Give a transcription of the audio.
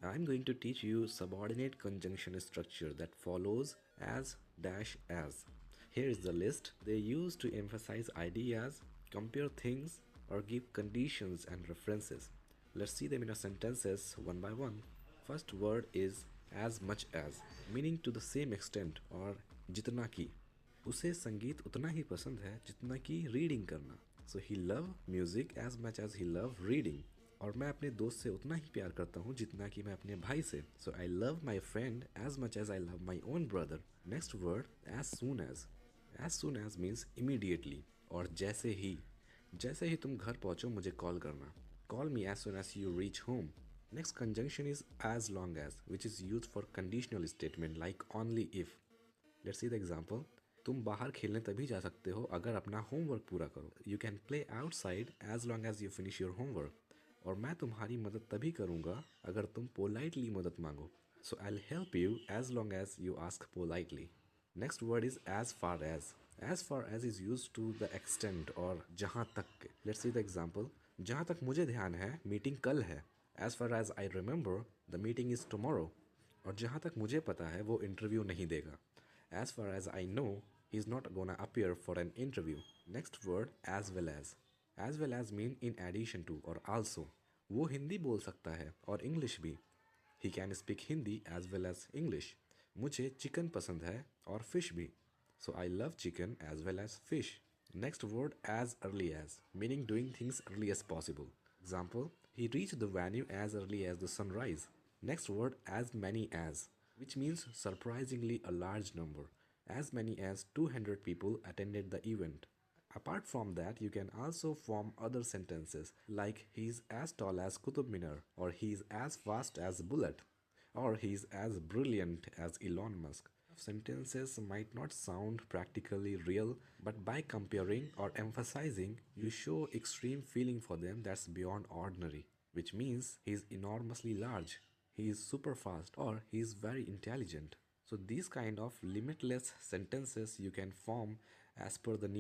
I'm going to teach you subordinate conjunction structure that follows as dash as. Here is the list they use to emphasize ideas, compare things, or give conditions and references. Let's see them in our sentences one by one. First word is as much as, meaning to the same extent or जितना की. उसे संगीत उतना ही पसंद है जितना कि reading करना. So he love music as much as he love reading. और मैं अपने दोस्त से उतना ही प्यार करता हूँ जितना कि मैं अपने भाई से. So I love my friend as much as I love my own brother. Next word as soon as. As soon as means immediately और जैसे ही तुम घर पहुँचो मुझे कॉल करना. Call me as soon as you reach home. Next conjunction is as long as, which is used for conditional statement like only if. Let's see the example. तुम बाहर खेलने तभी जा सकते हो अगर अपना होमवर्क पूरा करो. You can play outside as long as you finish your homework. और मैं तुम्हारी मदद तभी करूँगा अगर तुम पोलाइटली मदद मांगो. So I'll help you as long as you ask politely. Next word is as far as. As far as is used to the extent और जहाँ तक. Let's see the example. जहाँ तक मुझे ध्यान है मीटिंग कल है. As far as I remember, the meeting is tomorrow. और जहाँ तक मुझे पता है वो इंटरव्यू नहीं देगा. As far as I know, he's not gonna appear for an interview. Next word as well as. As well as mean in addition to or also. वो हिंदी बोल सकता है और इंग्लिश भी. He can speak Hindi as well as English. मुझे chicken पसंद है और फिश भी. So I love chicken as well as fish. Next word as early as, meaning doing things early as possible. Example, he reached the venue as early as the sunrise. Next word as many as, which means surprisingly a large number. As many as 200 people attended the event. Apart from that, you can also form other sentences like he is as tall as Qutub Minar, or he is as fast as Bullet, or he is as brilliant as Elon Musk. Sentences might not sound practically real, but by comparing or emphasizing, you show extreme feeling for them that's beyond ordinary, which means he is enormously large, he is super fast, or he is very intelligent. So these kind of limitless sentences you can form as per the need